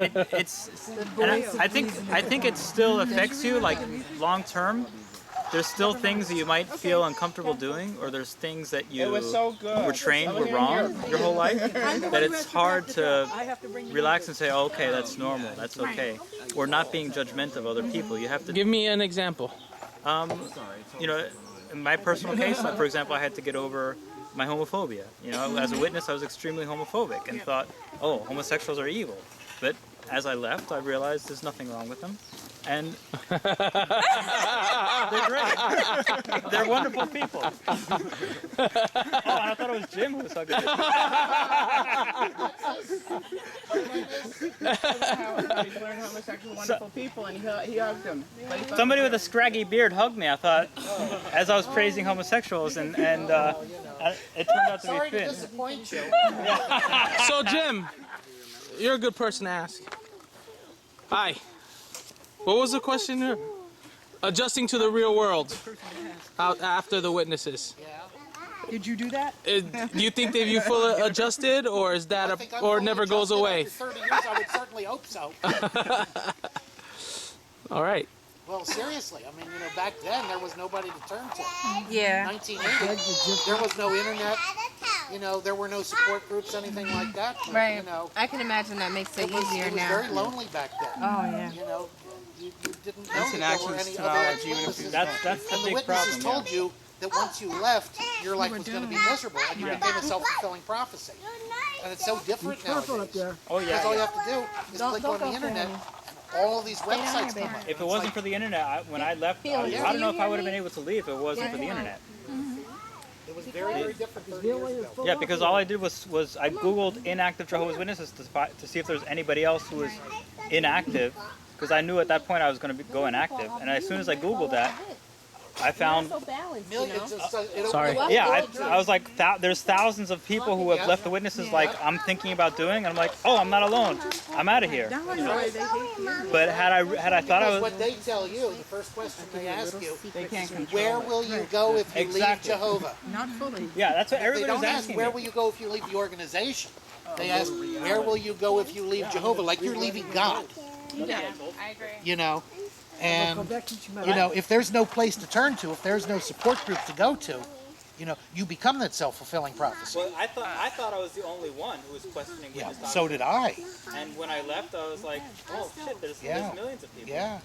I think it still affects you, like long term. There's still things that you might feel uncomfortable doing, or there's things that you were trained were wrong your whole life, that it's hard to relax and say, oh, okay, that's normal, that's okay. Or not being judgmental of other people. You have to... Give me an example. You know, in my personal case, like, for example, I had to get over my homophobia. You know, as a witness, I was extremely homophobic and thought, oh, homosexuals are evil. But as I left, I realized there's nothing wrong with them. And they're great. They're wonderful people. Oh, I thought it was Jim who was talking to He learned homosexual wonderful people, and he hugged them. Somebody with a scraggy beard hugged me. I thought, as I was praising homosexuals, and it turned out to be Sorry to Finn. disappoint you. So Jim, you're a good person to ask. Hi. What was the question? Adjusting to the real world out after the witnesses. Yeah. Did you do that? Do you think that you fully adjusted, or is that or it never goes away? After 30 years, I would certainly hope so. All right. Well, seriously, I mean, you know, back then there was nobody to turn to. Yeah. 1980, there was no internet. You know, there were no support groups, anything like that. But, Right. You know, I can imagine that makes it easier it was now. very lonely back then. Oh yeah. You know, you didn't know That's an that there were action any other technology, even if witnesses. That's the And the big witnesses problem. told you that once you left, your life was going to be miserable, and you became a self-fulfilling prophecy. And it's so different nowadays. Oh Because all you yeah. have to do is click on the internet, and all these websites come up. If it wasn't for the internet, when I left, I don't know if I would have been able to leave if it wasn't for the internet. It was very, very different 30 years ago. Yeah, because all I did was I Googled inactive Jehovah's Witnesses to see if there's anybody else who was inactive, because I knew at that point I was going to go inactive. And as soon as I Googled that, I found... Millions of Sorry. Yeah, I was like, there's thousands of people who have left the witnesses like I'm thinking about doing, and I'm like, oh, I'm not alone. I'm out of here. But had I thought I Because was... what they tell you, the first question they ask you, They can't control where it. will you go if you leave Exactly. Jehovah? Not fully. Yeah, that's what They everybody was don't ask asking where me. will you go if you leave the organization. They ask where will you go if you leave Jehovah, like you're leaving God. Yeah, I agree. You know, and you know, if there's no place to turn to, if there's no support group to go to, you know, you become that self-fulfilling prophecy. Well, I thought I was the only one who was questioning Yeah, witness so did I. And when I left, I was like, oh shit, there's Yeah. millions of people. Yeah.